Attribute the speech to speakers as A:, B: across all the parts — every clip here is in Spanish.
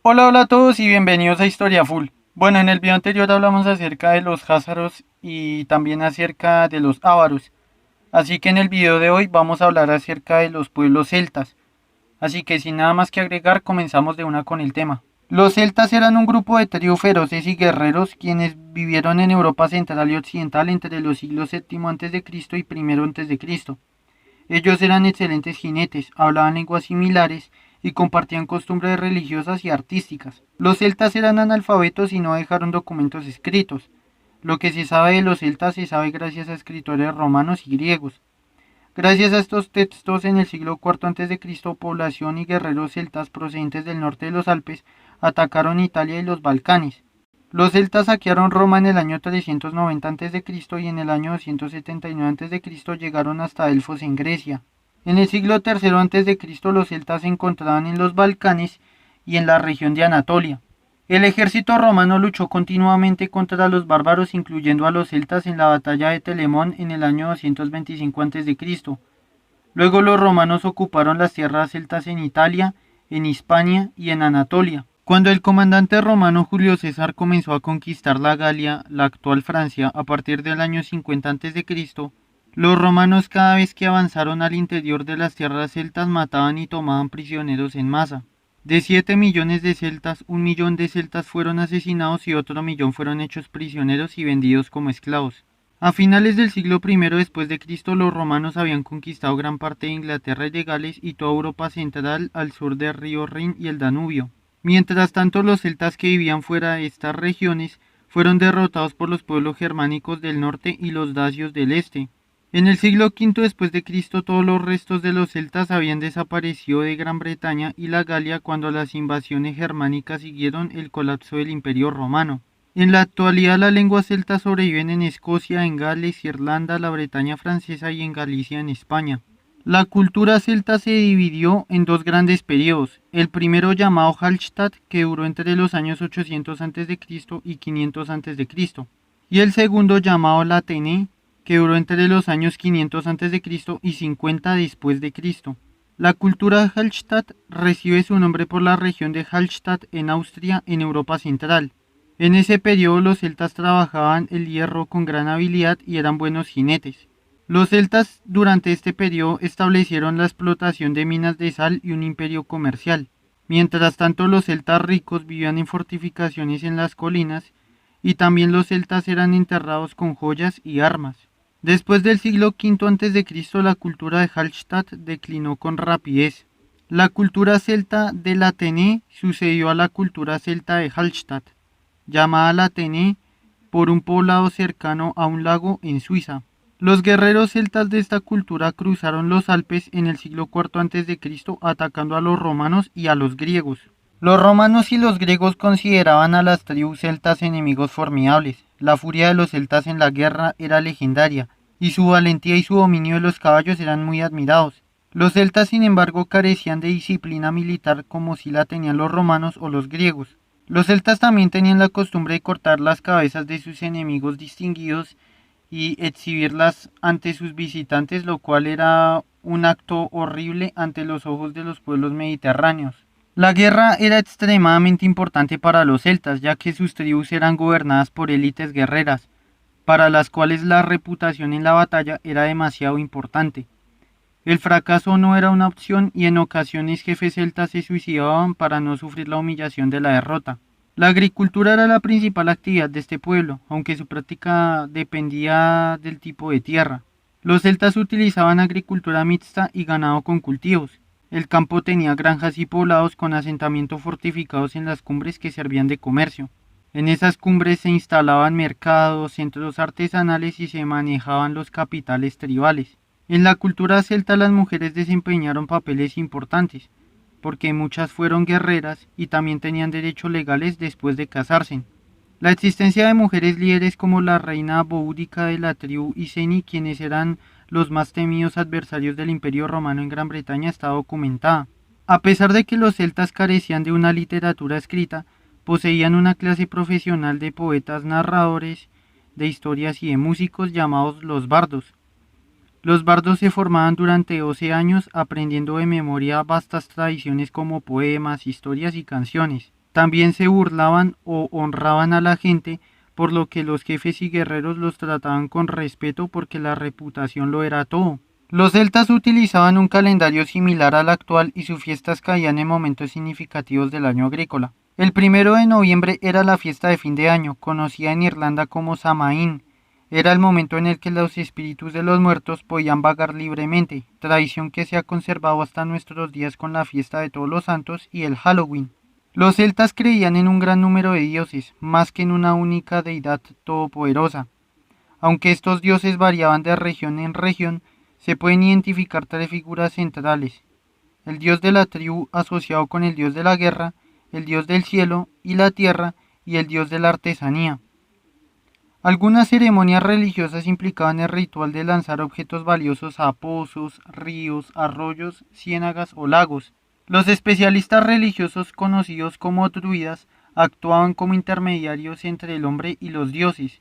A: Hola, hola a todos y bienvenidos a Historia Full. Bueno, en el video anterior hablamos acerca de los házaros y también acerca de los ávaros. Así que en el video de hoy vamos a hablar acerca de los pueblos celtas. Así que sin nada más que agregar, comenzamos de una con el tema. Los celtas eran un grupo de tribus feroces y guerreros quienes vivieron en Europa central y occidental entre los siglos VII a.C. y I a.C. Ellos eran excelentes jinetes, hablaban lenguas similares y compartían costumbres religiosas y artísticas. Los celtas eran analfabetos y no dejaron documentos escritos. Lo que se sabe de los celtas se sabe gracias a escritores romanos y griegos. Gracias a estos textos en el siglo IV a.C., población y guerreros celtas procedentes del norte de los Alpes atacaron Italia y los Balcanes. Los celtas saquearon Roma en el año 390 a.C. y en el año 279 a.C. llegaron hasta Delfos en Grecia. En el siglo III a.C. los celtas se encontraban en los Balcanes y en la región de Anatolia. El ejército romano luchó continuamente contra los bárbaros, incluyendo a los celtas en la batalla de Telemón en el año 225 a.C. Luego los romanos ocuparon las tierras celtas en Italia, en Hispania y en Anatolia. Cuando el comandante romano Julio César comenzó a conquistar la Galia, la actual Francia, a partir del año 50 a.C., los romanos cada vez que avanzaron al interior de las tierras celtas mataban y tomaban prisioneros en masa. De 7 millones de celtas, 1 millón de celtas fueron asesinados y otro millón fueron hechos prisioneros y vendidos como esclavos. A finales del siglo I después de Cristo, los romanos habían conquistado gran parte de Inglaterra y de Gales y toda Europa central al sur del río Rin y el Danubio. Mientras tanto, los celtas que vivían fuera de estas regiones fueron derrotados por los pueblos germánicos del norte y los dacios del este. En el siglo V después de Cristo, todos los restos de los celtas habían desaparecido de Gran Bretaña y la Galia cuando las invasiones germánicas siguieron el colapso del Imperio Romano. En la actualidad las lenguas celtas sobreviven en Escocia, en Gales, Irlanda, la Bretaña francesa y en Galicia en España. La cultura celta se dividió en dos grandes periodos, el primero llamado Hallstatt, que duró entre los años 800 a.C. y 500 a.C., y el segundo llamado Latene, que duró entre los años 500 a.C. y 50 después de Cristo. La cultura Hallstatt recibe su nombre por la región de Hallstatt en Austria, en Europa Central. En ese periodo los celtas trabajaban el hierro con gran habilidad y eran buenos jinetes. Los celtas durante este periodo establecieron la explotación de minas de sal y un imperio comercial. Mientras tanto los celtas ricos vivían en fortificaciones en las colinas y también los celtas eran enterrados con joyas y armas. Después del siglo V a.C. la cultura de Hallstatt declinó con rapidez. La cultura celta de Latene sucedió a la cultura celta de Hallstatt, llamada Latene por un poblado cercano a un lago en Suiza. Los guerreros celtas de esta cultura cruzaron los Alpes en el siglo IV a.C. atacando a los romanos y a los griegos. Los romanos y los griegos consideraban a las tribus celtas enemigos formidables. La furia de los celtas en la guerra era legendaria, y su valentía y su dominio de los caballos eran muy admirados. Los celtas, sin embargo, carecían de disciplina militar como si la tenían los romanos o los griegos. Los celtas también tenían la costumbre de cortar las cabezas de sus enemigos distinguidos y exhibirlas ante sus visitantes, lo cual era un acto horrible ante los ojos de los pueblos mediterráneos. La guerra era extremadamente importante para los celtas, ya que sus tribus eran gobernadas por élites guerreras, para las cuales la reputación en la batalla era demasiado importante. El fracaso no era una opción y en ocasiones jefes celtas se suicidaban para no sufrir la humillación de la derrota. La agricultura era la principal actividad de este pueblo, aunque su práctica dependía del tipo de tierra. Los celtas utilizaban agricultura mixta y ganado con cultivos. El campo tenía granjas y poblados con asentamientos fortificados en las cumbres que servían de comercio. En esas cumbres se instalaban mercados, centros artesanales y se manejaban los capitales tribales. En la cultura celta las mujeres desempeñaron papeles importantes, porque muchas fueron guerreras y también tenían derechos legales después de casarse. La existencia de mujeres líderes como la reina Boudica de la tribu Iceni, quienes eran los más temidos adversarios del Imperio Romano en Gran Bretaña, está documentada. A pesar de que los celtas carecían de una literatura escrita, poseían una clase profesional de poetas narradores de historias y de músicos llamados los bardos. Los bardos se formaban durante 12 años aprendiendo de memoria vastas tradiciones como poemas, historias y canciones. También se burlaban o honraban a la gente, por lo que los jefes y guerreros los trataban con respeto porque la reputación lo era todo. Los celtas utilizaban un calendario similar al actual y sus fiestas caían en momentos significativos del año agrícola. El 1 de noviembre era la fiesta de fin de año, conocida en Irlanda como Samaín. Era el momento en el que los espíritus de los muertos podían vagar libremente, tradición que se ha conservado hasta nuestros días con la fiesta de Todos los Santos y el Halloween. Los celtas creían en un gran número de dioses, más que en una única deidad todopoderosa. Aunque estos dioses variaban de región en región, se pueden identificar tres figuras centrales: el dios de la tribu asociado con el dios de la guerra, el dios del cielo y la tierra y el dios de la artesanía. Algunas ceremonias religiosas implicaban el ritual de lanzar objetos valiosos a pozos, ríos, arroyos, ciénagas o lagos. Los especialistas religiosos conocidos como druidas actuaban como intermediarios entre el hombre y los dioses.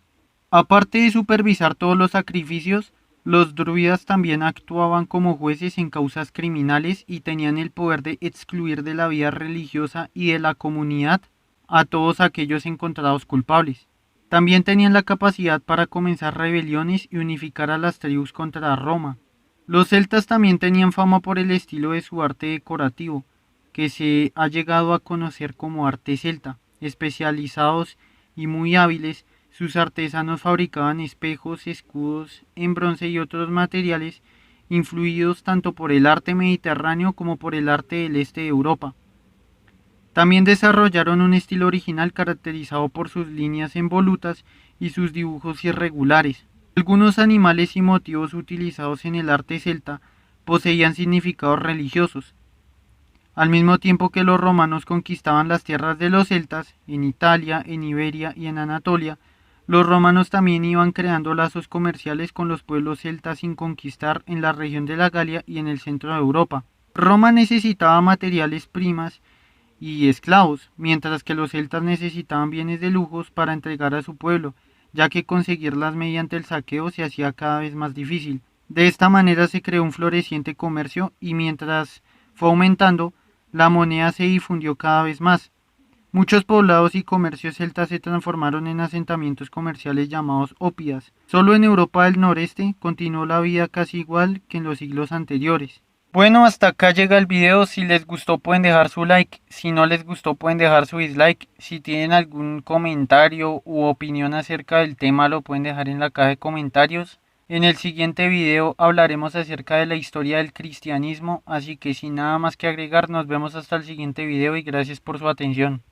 A: Aparte de supervisar todos los sacrificios, los druidas también actuaban como jueces en causas criminales y tenían el poder de excluir de la vida religiosa y de la comunidad a todos aquellos encontrados culpables. También tenían la capacidad para comenzar rebeliones y unificar a las tribus contra Roma. Los celtas también tenían fama por el estilo de su arte decorativo, que se ha llegado a conocer como arte celta. Especializados y muy hábiles, sus artesanos fabricaban espejos, escudos en bronce y otros materiales influidos tanto por el arte mediterráneo como por el arte del este de Europa. También desarrollaron un estilo original caracterizado por sus líneas en volutas y sus dibujos irregulares. Algunos animales y motivos utilizados en el arte celta poseían significados religiosos. Al mismo tiempo que los romanos conquistaban las tierras de los celtas, en Italia, en Iberia y en Anatolia, los romanos también iban creando lazos comerciales con los pueblos celtas sin conquistar en la región de la Galia y en el centro de Europa. Roma necesitaba materiales primas y esclavos, mientras que los celtas necesitaban bienes de lujos para entregar a su pueblo, ya que conseguirlas mediante el saqueo se hacía cada vez más difícil. De esta manera se creó un floreciente comercio y mientras fue aumentando, la moneda se difundió cada vez más. Muchos poblados y comercios celtas se transformaron en asentamientos comerciales llamados ópidas. Solo en Europa del noreste continuó la vida casi igual que en los siglos anteriores. Bueno, hasta acá llega el video. Si les gustó pueden dejar su like, si no les gustó pueden dejar su dislike. Si tienen algún comentario u opinión acerca del tema lo pueden dejar en la caja de comentarios. En el siguiente video hablaremos acerca de la historia del cristianismo, así que sin nada más que agregar nos vemos hasta el siguiente video y gracias por su atención.